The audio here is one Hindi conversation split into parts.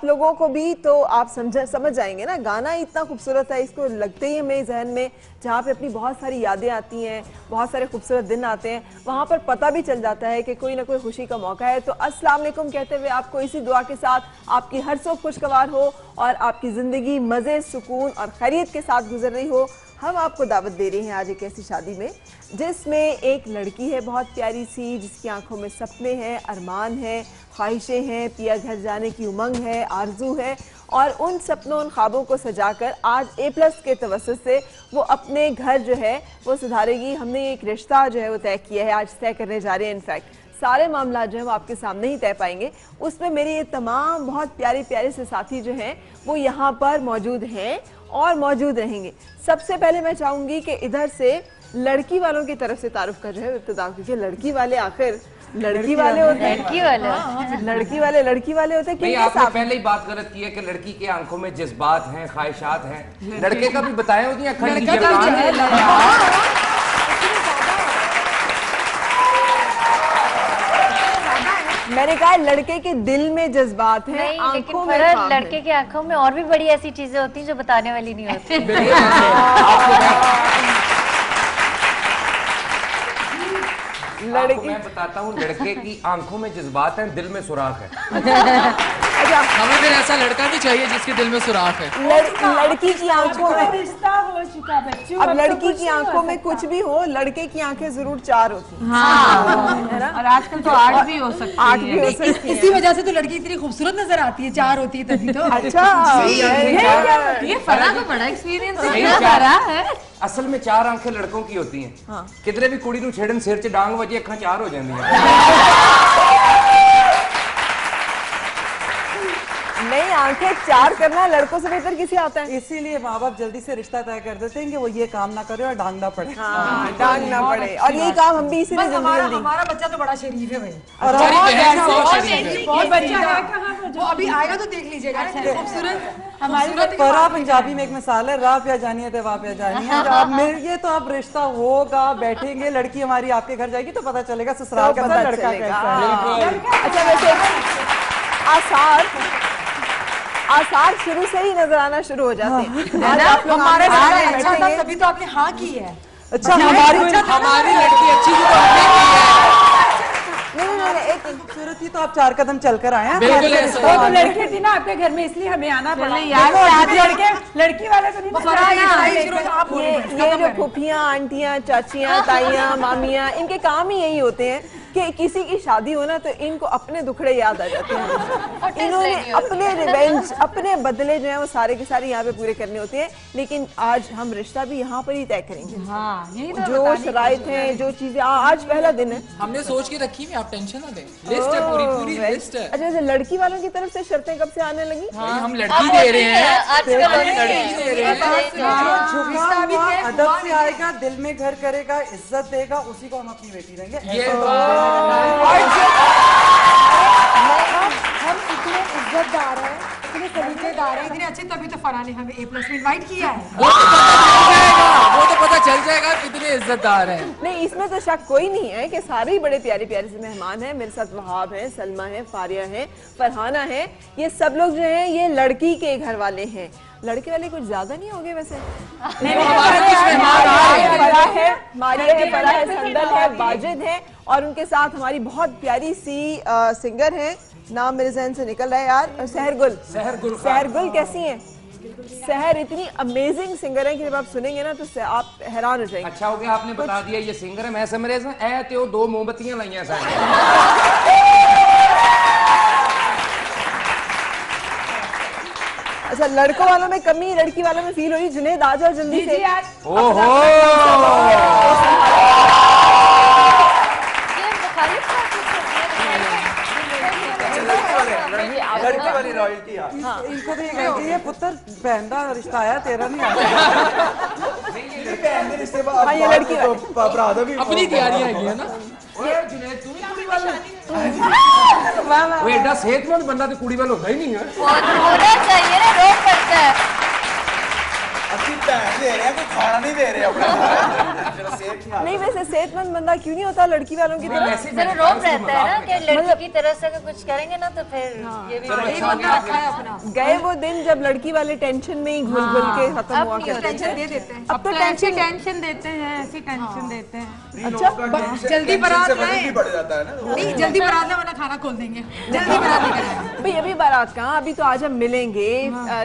लोगों को भी तो आप समझ जाएंगे ना, गाना इतना खूबसूरत है, इसको लगते ही हमें जहन में जहाँ पे अपनी बहुत सारी यादें आती हैं, बहुत सारे खूबसूरत दिन आते हैं, वहाँ पर पता भी चल जाता है कि कोई ना कोई खुशी का मौका है। तो अस्सलाम वालेकुम कहते हुए आपको इसी दुआ के साथ आपकी हर सुबह खुशगवार हो और आपकी ज़िंदगी मज़े, सुकून और खैरियत के साथ गुजर रही हो। हम आपको दावत दे रहे हैं आज एक ऐसी शादी में जिसमें एक लड़की है बहुत प्यारी सी, जिसकी आंखों में सपने हैं, अरमान हैं, ख्वाहिशें हैं, पिया घर जाने की उमंग है, आरजू है और उन सपनों उन ख्वाबों को सजाकर आज A+ के तवस्सुत से वो अपने घर जो है वो सुधारेगी। हमने एक रिश्ता जो है वो तय किया है, आज तय करने जा रहे हैं। इनफैक्ट सारे मामला जो है वो आपके सामने ही तय पाएंगे। उसमें मेरे ये तमाम बहुत प्यारे प्यारे से साथी जो हैं वो यहाँ पर मौजूद हैं और मौजूद रहेंगे। सबसे पहले मैं चाहूँगी कि इधर से लड़की वालों की तरफ से तारुफ कर रहे हैं इब्तिदा, क्योंकि लड़की वाले आखिर लड़की वाले होते हैं, लड़की वाले होते हैं। आपने पहले ही बात गलत की है कि लड़की के आंखों में जज्बात हैं, ख्वाहिशात हैं, लड़के का भी बताया होती है। मैंने कहा लड़के के दिल में जज्बात हैं, आंखों में ख्वाब हैं। लड़के की आंखों में और भी बड़ी ऐसी चीजें होती हैं जो बताने वाली नहीं होती। लड़की मैं बताता हूँ, लड़के की आंखों में जज्बात हैं, दिल में सुराख है। हमें फिर ऐसा लड़का भी चाहिए जिसके दिल में सुराख है। लड़की की आंखों में रिश्ता हो चुका बच्चों। अब लड़की की आंखों में कुछ भी हो, लड़के की आंखें जरूर 4 होती हैं। और आजकल तो 8 भी हो सकती है। 8 भी हो सकती है। इसी वजह से तो लड़की इतनी खूबसूरत नजर आती है, 4 होती है तभी तो। अच्छा, ये फरा को बड़ा एक्सपीरियंस है। असल में 4 आंखें लड़कों की होती हैं। कितने भी कुड़ी नूं छेड़न सिर च डांग वजे अखां 4 हो जांदियां। नहीं, आंखें 4 करना लड़कों से बेहतर किसी आता है। इसीलिए माँ बाप जल्दी से रिश्ता तय कर देते हैं कि वो ये काम ना करे और डांग ना पड़े। डांग ना पड़े, और यही काम हम भी इसीलिए जल्दी। हमारा बच्चा तो बड़ा शरीफ है भाई, और बहुत बच्चा है, वो अभी आएगा तो देख लीजिएगा खूबसूरत। हमारी परा पंजाबी में एक मिसाल है, राह पे जानी है तो वाह पे जानी है। आप मिलेंगे तो अब रिश्ता होगा, बैठेंगे, लड़की हमारी आपके घर जाएगी तो पता चलेगा ससुराल कैसा, लड़का कैसा है। अच्छा, वैसे आसार शुरू से ही नजर आना शुरू हो जाते हैं। आप लोग हमारे अच्छा था तभी तो आपने हाँ की है। अच्छा, हमारी लड़की अच्छी थी तो हमने की है। नहीं, एक खूबसूरत थी तो आप 4 कदम चलकर आए हैं। वो तो लड़की थी ना आपके घर में, इसलिए हमें आना पड़ा यार। लड़की वाले तो नहीं। ये जो फूफियाँ, आंटियाँ, चाचियाँ, ताइयाँ, मामियाँ, इनके काम ही यही होते हैं कि किसी की शादी हो ना तो इनको अपने दुखड़े याद आ जाते हैं। इन्होंने अपने रिवेंज, अपने बदले जो है वो सारे के सारे यहाँ पे पूरे करने होते हैं। लेकिन आज हम रिश्ता भी यहाँ पर ही तय करेंगे। यही तो जो शराइत हैं, जो चीजें, आज पहला दिन है, हमने सोच के रखी है, आप टेंशन ना दें। लिस्ट है, पूरी लिस्ट है। अच्छा, लड़की वालों की तरफ से शर्तें कब से आने लगी? हम लड़की दे रहे हैं, अदब से आएगा, दिल में घर करेगा, इज्जत देगा, उसी को हम अपनी बेटी देंगे। हम इतने इज्जतदार हैं, इतने सलीकेदार हैं, इतने अच्छे, तभी तो फरहान ने हमें A+ में इनवाइट किया है। वो तो पता चल जाएगा कितने इज्जतदार हैं। नहीं, इसमें तो शक कोई नहीं है कि सारे ही बड़े प्यारे प्यारे से मेहमान हैं। मेरे साथ वहाब है, सलमा है, फारिया है, फरहाना है। ये सब लोग जो हैं ये लड़की के घर वाले हैं। लड़के वाले कुछ ज्यादा नहीं हो गए वैसे? मारिया है, फरा है, संदल है, वाजिद है और उनके साथ हमारी बहुत प्यारी सी सिंगर है, नाम मेरे जहन से निकल रहा है यार, सहरगुल कैसी हैं? सहर इतनी अमेजिंग सिंगर है कि जब आप सुनेंगे ना तो आप हैरान हो जाएंगे। अच्छा हो गया आपने बता दिया ये सिंगर है। मैं समझ रहा था 2 मोमबत्तियां लाइया सारे। अच्छा, लड़कों वालों में कमी, लड़की वालों में फील हो रही। जुनेद आ जाओ जल्दी से। ओहो, लड़की वाली रॉयल्टी। इनको भी ये पुत्र बहन का रिश्ता आया, तेरा नहीं आया। ये लड़की अपनी तैयारियां है ना। जुनेद तू भी कुड़ी वाला वो एडा सेहतमंद बंदा तो कुड़ी वाला होता ही नहीं है। होना चाहिए ना, रोक पड़ता है। अच्छी दे रहे हैं, कोई खाना नहीं दे रहे अपना। चलो सेब खिला दो। नहीं वैसे सेहतमंद बंदा क्यों नहीं होता लड़की वालों की तरह? जरा रोप रहता है ना कि लड़की की तरह से अगर कुछ करेंगे ना तो फिर ये भी गए वो दिन जब लड़की वाले टेंशन में ही घुल घुल के खत्म हुआ करते टेंशन दे देते हैं। अब तो टेंशन टेंशन देते हैं, ऐसी टेंशन देते हैं। अच्छा जल्दी बारात वजन आए। भी बढ़ जाता है ना। नहीं जल्दी बारात ना, वरना खाना खोल देंगे। जल्दी बारात लेकर आए। भाई अभी बारात कहाँ, अभी तो आज हम मिलेंगे,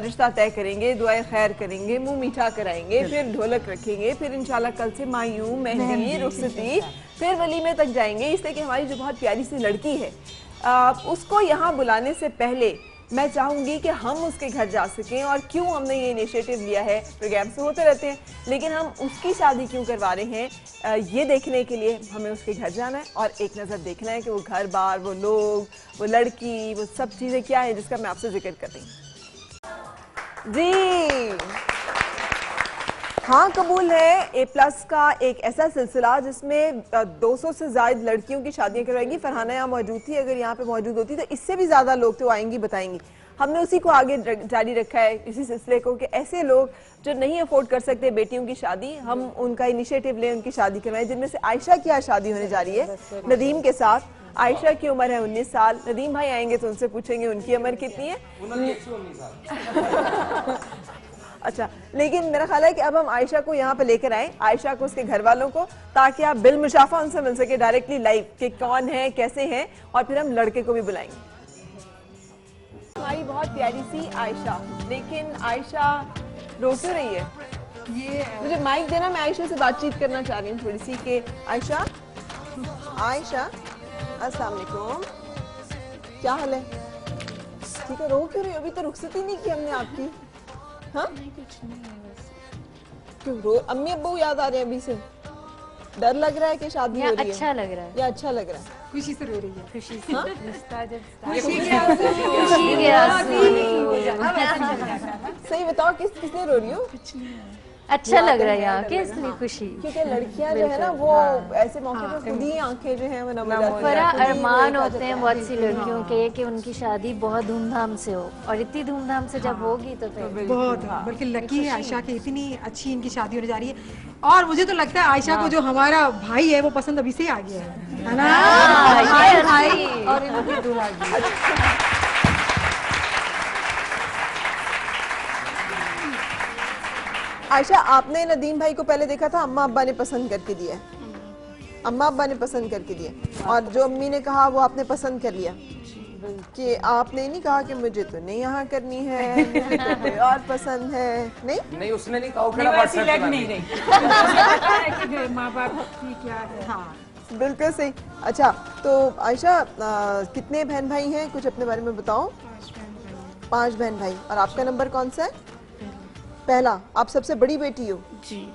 रिश्ता तय करेंगे, दुआएं खैर करेंगे, मुंह मीठा कराएंगे, फिर ढोलक रखेंगे, फिर इंशाल्लाह कल से मायूं, मेहंदी, रुखसती, फिर वलीमे तक जाएंगे। इसलिए कि हमारी जो बहुत प्यारी सी लड़की है उसको यहाँ बुलाने से पहले मैं चाहूंगी कि हम उसके घर जा सकें। और क्यों हमने ये इनिशिएटिव लिया है, प्रोग्राम्स तो होते रहते हैं, लेकिन हम उसकी शादी क्यों करवा रहे हैं ये देखने के लिए हमें उसके घर जाना है और एक नज़र देखना है कि वो घर बार, वो लोग, वो लड़की, वो सब चीज़ें क्या है जिसका मैं आपसे जिक्र कर रही हूँ। जी हाँ, कबूल है A+ का एक ऐसा सिलसिला जिसमें 200 से ज़ायद लड़कियों की शादियाँ करवाएंगी। फरहाना यहाँ मौजूद थी, अगर यहाँ पे मौजूद होती तो इससे भी ज़्यादा लोग तो आएंगी, बताएंगी। हमने उसी को आगे जारी रखा है, इसी सिलसिले को, कि ऐसे लोग जो नहीं अफोर्ड कर सकते बेटियों की शादी, हम उनका इनिशिएटिव लें, उनकी शादी करवाएं। जिनमें से आयशा की आज शादी होने जा रही है नदीम के साथ। आयशा की उम्र है 19 साल। नदीम भाई आएंगे तो उनसे पूछेंगे उनकी उम्र कितनी है। अच्छा, लेकिन मेरा ख्याल है कि अब हम आयशा को यहाँ पे लेकर आए, आयशा को, उसके घर वालों को, ताकि आप बिल मुशाफा उनसे मिल सके डायरेक्टली लाइव कि कौन है, कैसे हैं, और फिर हम लड़के को भी बुलाएंगे। हमारी बहुत प्यारी सी आयशा, लेकिन आयशा रो क्यों रही है? ये मुझे माइक देना, मैं आयशा से बातचीत करना चाह रही हूँ थोड़ी सी। कि आयशा, आयशा अस्सलाम वालेकुम, क्या हाल है? ठीक है, रो क्यों रही हो? अभी तो रुखसती नहीं की हमने आपकी। हाँ क्यों रो? अम्मी अब्बू याद आ रहे हैं अभी से? डर लग रहा है कि शादी हो रही है? अच्छा लग रहा है, या अच्छा लग रहा है? खुशी से रो रही है। खुशी से। हाँ? सही बताओ, किसने रो रही हो? अच्छा लग रहा है यहाँ के, इसलिए खुशी। क्योंकि लड़कियां जो है ना वो ऐसे मौके पर खुद ही आंखें जो है वो नम हो जाती हैं। बड़ा अरमान होते हैं बहुत सी लड़कियों के कि उनकी शादी बहुत धूमधाम से हो, और इतनी धूमधाम से जब होगी तो फिर बहुत, बल्कि लकी है आयशा की, इतनी अच्छी इनकी शादी होने जा रही है। और मुझे तो लगता है आयशा को जो हमारा भाई है वो पसंद अभी से आ गया है ना? भाई और इनकी दूल्हा। आयशा, आपने नदीम भाई को पहले देखा था, अम्मा अब्बा ने पसंद करके दिया है? अम्मा अब्बा ने पसंद करके दिया, और जो अम्मी ने कहा वो आपने पसंद कर लिया? कि आपने नहीं कहा कि मुझे तो नहीं यहाँ करनी है, मुझे तो कोई और पसंद है? नहीं, उसने नहीं कहा, लग नहीं रही। माँ बाप की क्या है। हाँ बिल्कुल सही। अच्छा, तो आयशा कितने बहन भाई हैं, कुछ अपने बारे में बताओ। 5 बहन भाई। और आपका नंबर कौन सा है? पहला। आप सबसे बड़ी बेटी हो? जी।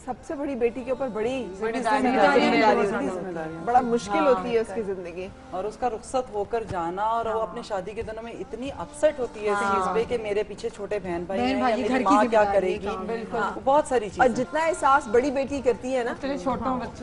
सबसे बड़ी बेटी के ऊपर बड़ी जिम्मेदारी होती है, बड़ा मुश्किल होती है उसकी जिंदगी। और उसका रुखसत होकर जाना, और वो अपने शादी के दिनों में इतनी अपसेट होती है इस चीज पे कि मेरे पीछे छोटे बहन भाई हैं, या मेरी माँ क्या करेगी, बहुत सारी चीजें। और जितना एहसास बड़ी बेटी करती है ना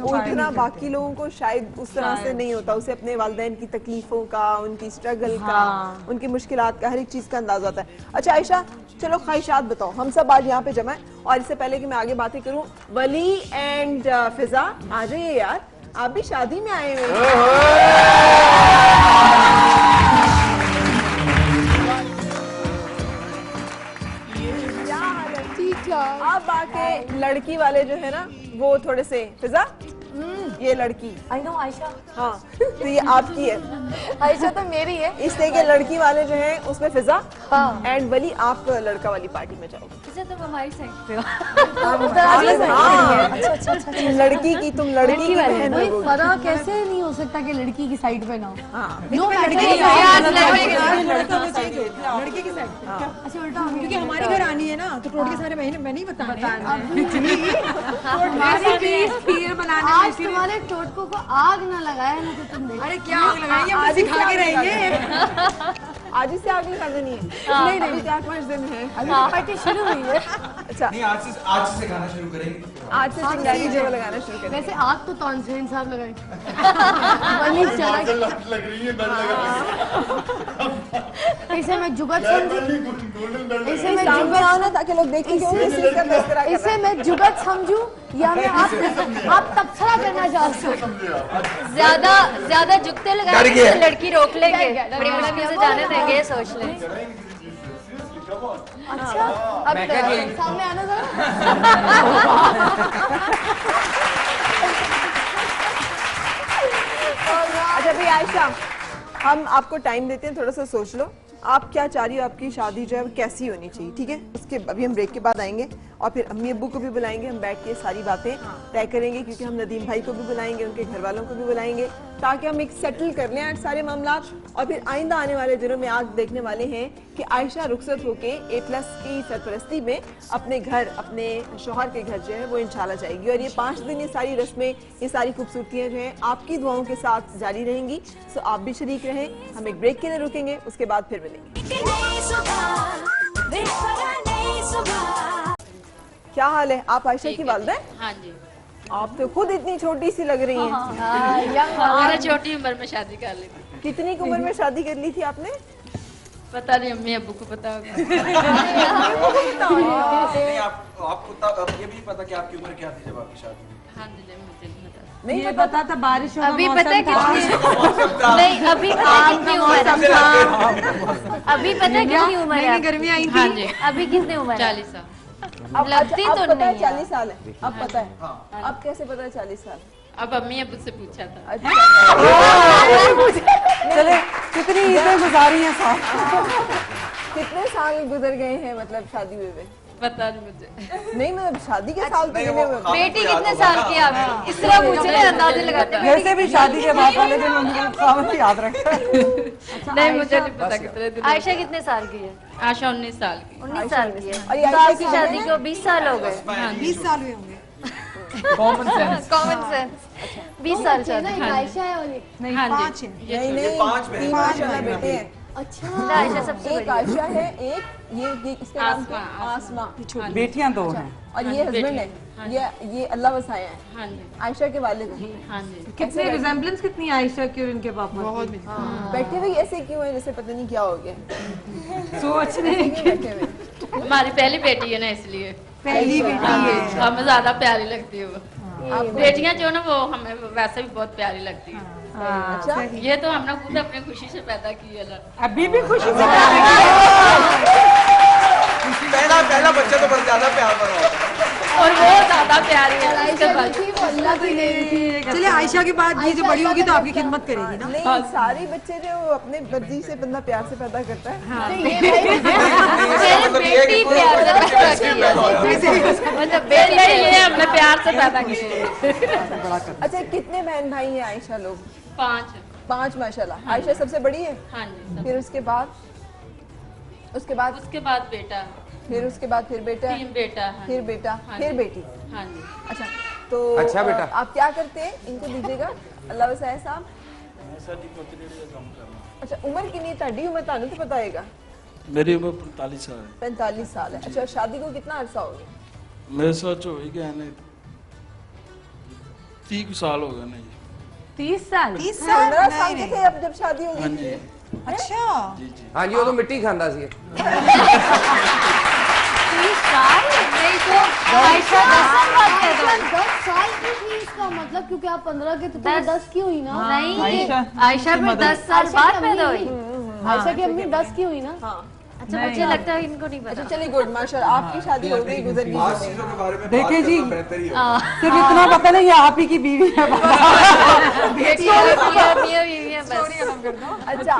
उतना बाकी लोगों को शायद उस तरह से नहीं होता। उसे अपने वालिदैन की तकलीफों का, उनकी स्ट्रगल का, उनकी मुश्किलात का, हर एक चीज का अंदाजा होता है। अच्छा आयशा, चलो ख्वाहिशात बताओ, हम सब आज यहाँ पे जमा है। और इससे पहले कि मैं आगे बातें करूं, वली एंड फिजा आ जाइए यार, आप भी शादी में आए हुए हैं। अब आके लड़की वाले जो है ना वो थोड़े से, फिजा ये लड़की, आई नो आयशा, हाँ तो ये आपकी है। आयशा तो मेरी है। इसलिए कि लड़की वाले जो हैं उसमें फिजा एंड वली, आप लड़का वाली पार्टी में जाओगे। तुम हमारी साइड पे हो। लड़की की, तुम लड़की की बहन हो। पता कैसे नहीं हो सकता कि लड़की की साइड पे ना हो। लड़के की साइड। अच्छा उल्टा, क्योंकि हमारे घर आनी है ना तो टोट के सारे महीने मैं नहीं बताने। आज तुम्हारे टोटकों को आग ना लगाया ना तो तुम देखो। अरे क्या आग लगाएंगे, हम सिखा के रहेंगे। आज ही से आग लगा देनी है? नहीं, 4-5 दिन है, अभी पार्टी शुरू हुई है। अच्छा नहीं आज से सिखाना शुरू करेंगे। आज से चिंगारी जो लगाना शुरू करें। वैसे आग तो तानसेन साहब लगाए वही चला लग रही है, डर लग रहा इसे मैं जुगत समझू इसे मैं सामने आओ ना ताकि लोग देखें कि वो किस चीज का तस्करा कर इसे मैं जुगत समझू या मैं आप तबसरा करना चाहती हूँ। ज्यादा जुगते लगाएंगे तो लड़की रोक लेंगे, बड़ी मुश्किल से जाने देंगे, ये सोच लें। अच्छा अब मैं क्या जी? सामने आना जरा अच्छा भाई आयशा, हम आपको टाइम देते हैं, थोड़ा सा सोच लो आप क्या चाह रही हो, आपकी शादी जो है वो कैसी होनी चाहिए, ठीक है? उसके अभी हम ब्रेक के बाद आएंगे और फिर अम्मी अब्बू को भी बुलाएंगे, हम बैठ के सारी बातें तय करेंगे, क्योंकि हम नदीम भाई को भी बुलाएंगे, उनके घर वालों को भी बुलाएंगे, ताकि हम एक सेटल कर लें आज सारे मामला। और फिर आइंदा आने वाले दिनों में आज देखने वाले हैं कि आयशा रुखसत होके A+ की सरपरस्ती में अपने घर, अपने शौहर के घर जो है वो इंशाल्लाह जाएगी। और ये 5 दिन ये सारी रस्में, ये सारी खूबसूरतियाँ जो हैं आपकी दुआओं के साथ जारी रहेंगी। सो आप भी शरीक रहें। हम एक ब्रेक के लिए रुकेंगे, उसके बाद फिर मिलेंगे। क्या हाल है? आप आयशा की वालिदा हैं? हाँ जी। आप तो खुद इतनी छोटी सी लग रही हैं। मैंने छोटी उम्र में शादी कर ली थी। कितनी उम्र में शादी कर ली थी आपने? पता नहीं, अम्मी अब्बू को पता होगा। नहीं आपको तब ये भी पता कि आपकी उम्र क्या थी जब आपकी शादी हुई? हाँ जी, मुझे नहीं पता। नहीं ये पता था बारिश होगा, अभी मौसम पता है था। कितनी नहीं, अभी पता है कितनी उम्र है, अभी पता है कितनी उम्र है, गर्मी आई हाँ जी, अभी कितनी उम्र है? 40 साल। अब लगती अब तो पता है नहीं 40 साल है, अब पता है। अब कैसे पता है 40 साल? अब अम्मी अब्बू से पूछा था। चले कितनी ईदें गुजारी हैं साथ। कितने साल गुजर गए हैं मतलब शादी हुए? पता नहीं मुझे। नहीं मतलब शादी के साल तो नहीं, कितने वो हुए? बेटी कितने साल की है आपकी? इस तरह पूछ रहे हैं, अंदाजे लगाते हैं। वैसे भी शादी के बाद वाले दिन उनको सावन याद रखता है। नहीं, मुझे नहीं पता कितने दिन। आयशा कितने साल की है? आशा 19 साल की। 19 साल की है। और ये तो आयशा आपकी शादी को 20 साल हो गए। 20 साल हुए होंगे। Common sense. Common sense. 20 साल शादी। आयशा है वाली नहीं हाँ जी। 5 है। नहीं नहीं, 5 में 3 माशाल्लाह बेटे हैं। अच्छा आयशा सबसे एक बड़ी है। आयशा है, एक ये इसका नाम क्या? आसमा, आसमा। बेटियां 2 हैं। और ये हस्बैंड है, ये अल्लाह वसाया है, हाँ जी, आयशा के वालिद हैं। हाँ जी। कितनी रिजेम्बलेंस कितनी है आयशा की और इनके पापा बहुत बैठे हुए ऐसे क्यों है जैसे पता नहीं क्या हो गया? सोच रहे हैं क्यों बैठे हुए? हमारी पहली बेटी है ना, इसलिए पहली बेटी है। हमें ज्यादा प्यारी लगती है वो। बेटियां जो ना वो हमें वैसे भी बहुत प्यारी लगती है। अच्छा, ये तो हमने खुद अपनी खुशी से पैदा की है ना। अभी भी खुशी से पहला बच्चा तो बस ज्यादा प्यार बना होता है। और वो ज्यादा प्यारी है उसके बाद। अल्लाह की नहीं चलिए आयशा के बाद ये जो बड़ी होगी तो आपकी खिदमत करेगी ना। नहीं सारे बच्चे जो अपने मर्जी से बंदा प्यार से पैदा करता है। मेरी बेटी प्यार से पैदा की है। मतलब बेटी ये हमने प्यार से पैदा की है। अच्छा, कितने बहन भाई हैं आयशा लोग? 5। 5 माशाल्लाह। आयशा सबसे बड़ी है, हाँ जी। फिर उसके बाद उसके बाद बेटा, फिर उसके बाद फिर बेटा, 3 बेटा, हाँ फिर जी। बेटा, हाँ फिर जी। बेटी। हाँ जी। अच्छा तो अच्छा बेटा। आप क्या करते हैं? इनको दीजिएगा अल्लाह वसाए साहब। अच्छा, उम्र कितनी है ਤੁਹਾਡੀ? उम्र ਤੁਹਾਨੂੰ तो पता होगा। मेरी उम्र 45 साल है। 45 साल है। अच्छा, शादी को कितना अरसा हो गया? मेरे साथ हो ही गया नहीं 30 साल हो गए ना जी। 30 साल 15 साल के थे अब जब शादी हो हाँ गई जी थी? अच्छा जी जी। हाँ जी, वो तो मिट्टी खांदा सी। 30 साल नहीं तो आयशा 10 साल बाद पैदा हुई। 10 साल की थी इसका मतलब, क्योंकि आप 15 के तो 10 की हुई ना। नहीं, आयशा फिर 10 साल बाद पैदा हुई। आयशा की अम्मी 10 की हुई ना। अच्छा, मुझे लगता है इनको नहीं अच्छा पता। चलिए, गुड माशाल्लाह, आपकी शादी हो गई, गुजर गई। आज चीजों के बारे में देखे जी, बेहतर ही सिर्फ इतना पता नहीं ये आप ही की बीवी है। अच्छा,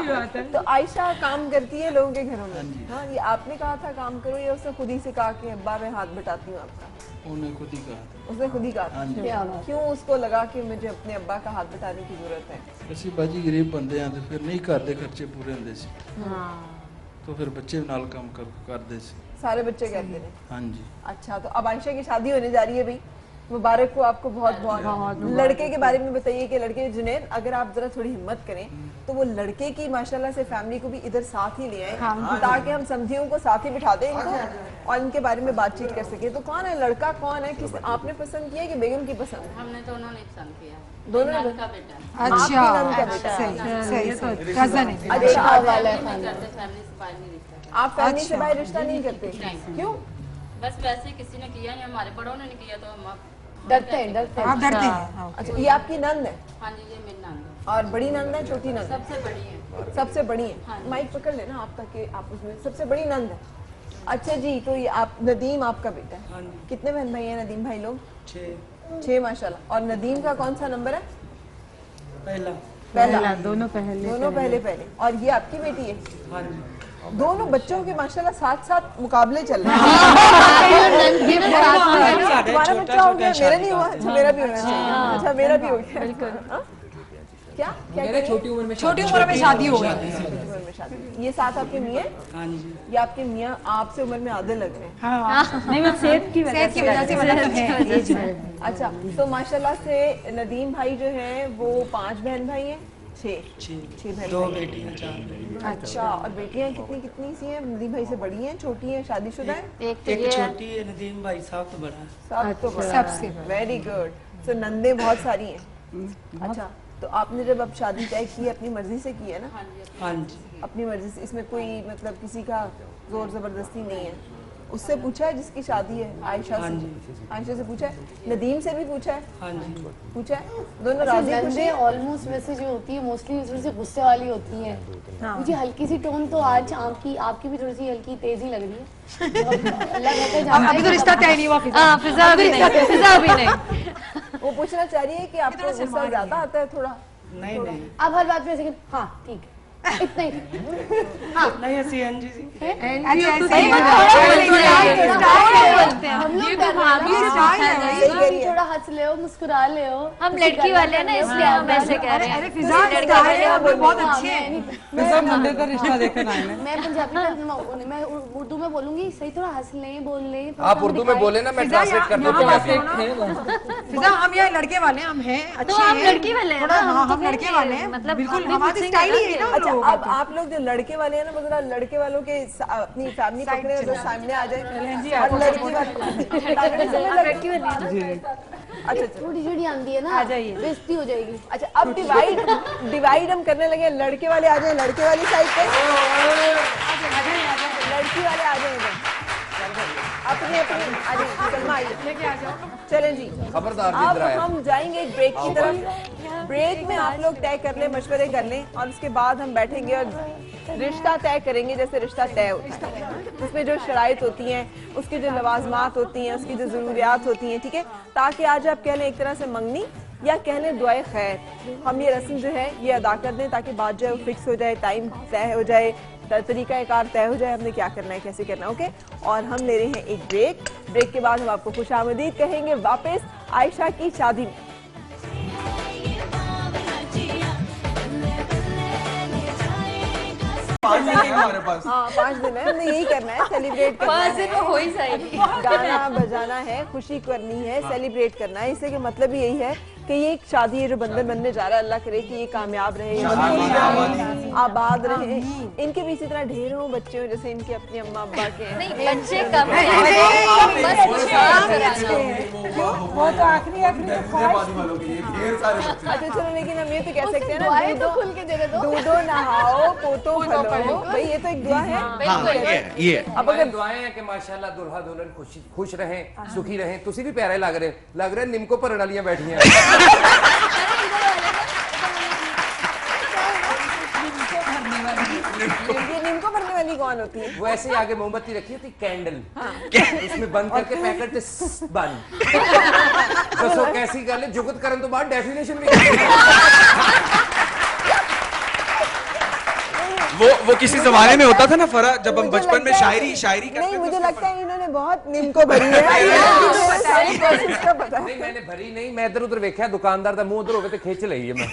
तो आयशा काम करती है लोगों के घरों में। हाँ, ये आपने कहा था काम करो या उसने खुद ही से कहा कि अब्बा मैं हाथ बटाती हूँ आपका? उन्होंने खुद ही कहा था। उसने खुद ही कहा था। क्यों उसको लगा कि मुझे अपने अब्बा का हाथ बटाने की जरूरत है? ਅਸੀਂ ਬਾਜੀ ਗਰੀਬ ਬੰਦੇ ਆਂ ਤੇ ਫਿਰ ਨਹੀਂ ਘਰ ਦੇ ਖਰਚੇ ਪੂਰੇ ਹੁੰਦੇ ਸੀ तो फिर बच्चे भी नाल काम करते ਸੀ। सारे बच्चे कहते हैं। हाँ जी। अच्छा, तो अब आयशा की शादी होने जा रही है भाई, मुबारक हो आपको बहुत बहुत। लड़के के बारे में बताइए कि लड़के जुनैद, अगर आप जरा थोड़ी हिम्मत करें तो वो लड़के की माशाल्लाह से फैमिली को भी इधर साथ ही ले आए, ताकि हम समझियों को साथ ही बिठा दें इनको और इनके बारे में बातचीत कर सके। तो कौन है लड़का, कौन है, किस आपने पसंद किया कि बेगम की पसंद? हमने दोनों ने पसंद किया, दोनों नंद का बेटा। अच्छा आपकी नंद का बेटा। सही सही कजन है। अच्छा वाला है, करते फैमिली से बाहर नहीं रिश्ता। आप फैमिली से बाहर रिश्ता नहीं करते, क्यों? बस वैसे किसी ने किया नहीं, हमारे बड़ों ने नहीं किया तो हम डरते हैं, डरते हैं। आप डरते हैं। अच्छा, ये आपकी नंद है? हाँ जी, ये मेरी नंद है, और बड़ी नंद है, छोटी नंद? सबसे बड़ी है। सबसे बड़ी है। माइक पकड़ लेना आप, ताकि आप उसमें सबसे बड़ी नंद है। अच्छा जी, तो ये आप नदीम आपका बेटा है? कितने बहन भाई हैं नदीम भाई लोग? 6 माशाल्लाह। और नदीम का कौन सा नंबर है? पहला। दोनों पहले। और ये आपकी बेटी है? दोनों बच्चों के माशाल्लाह साथ साथ मुकाबले चल रहे हैं। तुम्हारा बच्चा हो गया, मेरा नहीं हुआ? अच्छा, मेरा भी होना चाहिए। अच्छा, मेरा भी हो गया। क्या क्या मेरे छोटी उम्र में शादी हो गई। छोटी उम्र में शादी। ये साथ आपके मियाँ? हाँ जी। ये आपके मियाँ आपसे उम्र में आधे लग रहे हैं? नहीं, मैं सेहत की वजह से अच्छा, तो माशाल्लाह से नदीम भाई जो हैं वो 5 बहन भाई हैं? 6 बहन 2 भाई। बेटियां 4 बेटियां। अच्छा, और बेटियां कितनी कितनी सी हैं? नदीम भाई से बड़ी हैं, छोटी हैं, शादीशुदा हैं? एक छोटी है, नदीम भाई साहब तो बड़ा है। सब तो बड़ा सबसे है। Very good. सो नंदे बहुत सारी हैं। अच्छा, तो आपने जब अब शादी तय की है अपनी मर्जी से की है ना? हाँ जी। अपनी मर्जी से, इसमें कोई मतलब किसी का जोर जबरदस्ती नहीं है? उससे पूछा है जिसकी शादी है? आयशा से? आयशा से पूछा है? नदीम से भी पूछा है? हाँ जी। पूछा है? दोनों राजी खुश हैं? ऑलमोस्ट वैसे जो होती है मोस्टली उसमें से गुस्से वाली होती है। मुझे हल्की सी टोन तो आज आपकी भी थोड़ी सी हल्की तेजी लग रही है। अभी तो रिश्ता तय नहीं हुआ। फिजा भी नहीं। वो पूछना चाह रही है कि आपको गुस्सा ज्यादा आता है थोड़ा? नहीं नहीं अब हर बात में सेकंड हाँ ठीक है इतना ही नहीं, ऐसी एनजी जी हम लोग थोड़ा हंस ले मुस्कुरा ले। हम लड़की वाले हैं ना, इसलिए हम ऐसे कह रहे हैं। अरे फिजा बहुत अच्छे हैं। मुंडे का रिश्ता देखकर आए हैं। मैं पंजाबी मैं उर्दू में बोलूंगी, सही थोड़ा हंस लें, बोल लें। आप उर्दू में बोले ना, मैं ट्रांसलेट कर देता हूँ। फिजा हम यहाँ लड़के वाले हैं, हम हैं अच्छे तो हम हैं। लड़की वाले हैं थोड़ा ना, हाँ, हम हम तो लड़के कहेंगे, वाले हैं, मतलब बिल्कुल अपनी हमारी खुशी स्टाइल ही है निकालिए। ना। अच्छा, अब आप लोग जो लड़के वाले हैं ना, मतलब लड़के वालों के अपनी फैमिली पकड़े तो सामने आ जाए, और लड़की लड़की वाली है ना। अच्छा छोटी छोटी आंधी है ना, बेइज्जती हो जाएगी। अच्छा, अब डिवाइड हम करने लगे। लड़के वाले आ जाए लड़के वाली साइड पे, लड़की वाले आ जाए इधर। अपने आ जाइए, सलमा आइए, चलें जी। खबरदार अब हम जाएंगे एक ब्रेक की तरफ। ब्रेक में आप लोग तय कर लें, मशवरे कर लें, और उसके बाद हम बैठेंगे और रिश्ता तय करेंगे जैसे रिश्ता तय होता है, उसमें जो शराइत होती हैं, उसकी जो लवाजमात होती हैं, उसकी जो ज़रूरियात होती हैं, ठीक है, ताकि आज आप कह लें एक तरह से मंगनी या कह लें दुआए खैर, हम ये रस्म जो है ये अदा कर दें, ताकि बात जो है फिक्स हो जाए, टाइम तय हो जाए, तरीका कार तय हो जाए, हमने क्या करना है, कैसे करना है। ओके, और हम ले रहे हैं एक ब्रेक के बाद हम आपको खुशामदीद कहेंगे वापस आयशा की शादी में। हमारे पास हाँ, 5 दिन है, हमने यही करना है, सेलिब्रेट करना 5 दिन है, में हो ही जाएगी। गाना बजाना है, खुशी करनी है, सेलिब्रेट करना है। इससे का मतलब ही यही है कि ये एक शादी है जो बंधन बनने जा रहा है। अल्लाह करे कि ये कामयाब रहे, आबाद रहे, इनके भी इसी तरह ढेरों बच्चे हो जैसे इनके अपने अम्मा अब्बा के हैं। नहीं, बच्चे कम हैं। वो तो आखिरी वालों के लिए ढेर सारे बच्चे। अच्छा चलो, लेकिन हम ये तो कह सकते हैं ना, दुआएं तो खुल के दे दे दो। दूधो नहाओ पोतो फलो, भाई ये तो एक दुआ है। ये अब अगर दुआएं हैं कि माशाल्लाह दुल्हा दुल्हन खुश रहें, सुखी रहें। तुसी भी प्यारे लग रहे निमको भरन वालियां बैठी हैं। ये नीमको भरने वाली कौन होती है? वो ऐसे आगे मोमबत्ती रखी होती कैंडल, उसमें बंद करके पैकेट से बंद। दसो कैसी गल है, जुगत करन तो बाद डेफिनेशन भी वो किसी जमाने में होता था ना फरा, जब हम बचपन में शायरी करते नहीं, थे। मुझे लगता है इन्होंने बहुत नीमको भरी है। सारी प्रोसेस का पता है। नहीं, मैंने भरी नहीं, मैं इधर उधर वेख्या दुकानदार दा मुंह उधर होवे ते खिंच लई है मैं।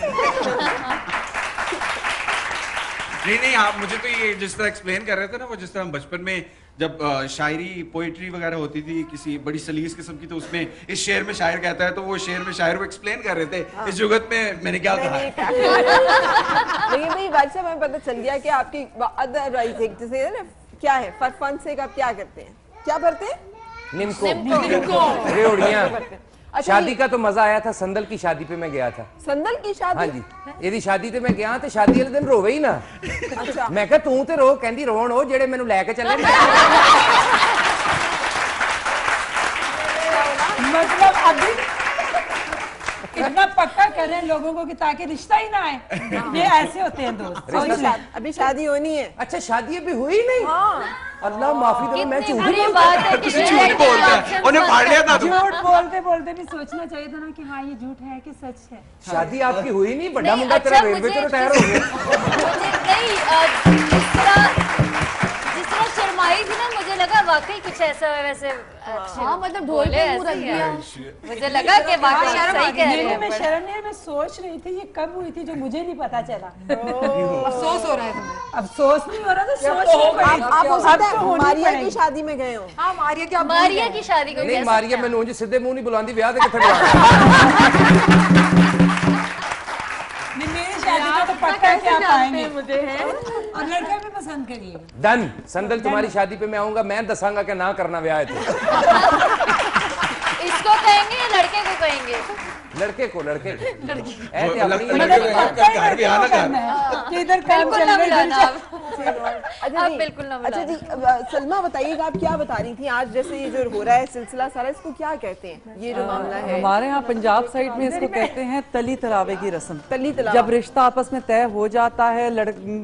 नहीं आप मुझे तो ये जिस तरह एक्सप्लेन कर रहे थे ना, वो जिस तरह हम बचपन में जब शायरी पोइट्री वगैरह होती थी किसी बड़ी सलीस किस्म की, तो उसमें इस शेर में शायर कहता है तो वो शेर में शायर को एक्सप्लेन कर रहे थे। इस जुगत में मैंने क्या कहा है। लेकिन भाई बादशाह, हमें पता चल गया कि आपकी अदरवाइज जैसे ना क्या है फॉर फन से आप क्या करते हैं, क्या करते हैं? निम्को रेवड़ियां। अच्छा, शादी का तो मजा आया था, संदल की शादी पे मैं गया था। संदल की शादी? हाँ जी, यदि शादी ते मैं गया तो शादी वाले दिन रोवे ही ना। अच्छा। मैं कहा तू ते रो, कहंदी रोण हो जेड़े मैनू लेके चले। मतलब अभी इतना पक्का कर रहे हैं लोगों को कि ताकि रिश्ता ही ना आए। ये ऐसे होते हैं दोस्त। अभी शादी होनी है। अच्छा, शादी अभी हुई नहीं? हाँ। अल्लाह माफी दो, मैं झूठ बुरी बात है कि झूठ बोलता है, उन्हें फाड़ लिया था। झूठ बोलते बोलते भी सोचना चाहिए था ना कि हाँ ये झूठ है कि सच है। शादी आपकी हुई नहीं, बड़ा मुंडा तेरा रेलवे से रिटायर हो गया। जिस तरह शर्माई थी ना, मुझे लगा वाकई कुछ ऐसा है वैसे। हाँ मतलब ढोल पे मुंह रख दिया। मुझे लगा कि वाकई सही कह रहे हैं। मैं शर्म नहीं, मैं सोच रही थी ये कब हुई थी जो मुझे नहीं पता चला। अफसोस हो रहा है तुम्हें? अफसोस नहीं हो रहा था, सोच आप हो सकता है मारिया की शादी में गए हो। हाँ मारिया की शादी को नहीं, मारिया मैंने उन्हें सीधे मुंह नहीं बुलाती, ब्याह दे किथे मेरी शादी का तो पक्का है कि आप आएंगे मुझे है, और लड़का भी पसंद करिए। डन। संदल तुम्हारी शादी पे मैं आऊंगा, मैं दसांगा कि ना करना ब्याह है। इसको कहेंगे या लड़के को कहेंगे? लड़के को घर भी आना कर इधर काम चल रहा है। बिल्कुल ना। अच्छा जी, सलमा बताइएगा आप क्या बता रही थी आज, जैसे ये जो हो रहा है सिलसिला सारा, इसको क्या कहते हैं ये जो मामला है? हमारे यहाँ पंजाब साइड में इसको कहते हैं तली तलावे की रस्म। तली तलावा। जब रिश्ता आपस में तय हो जाता है,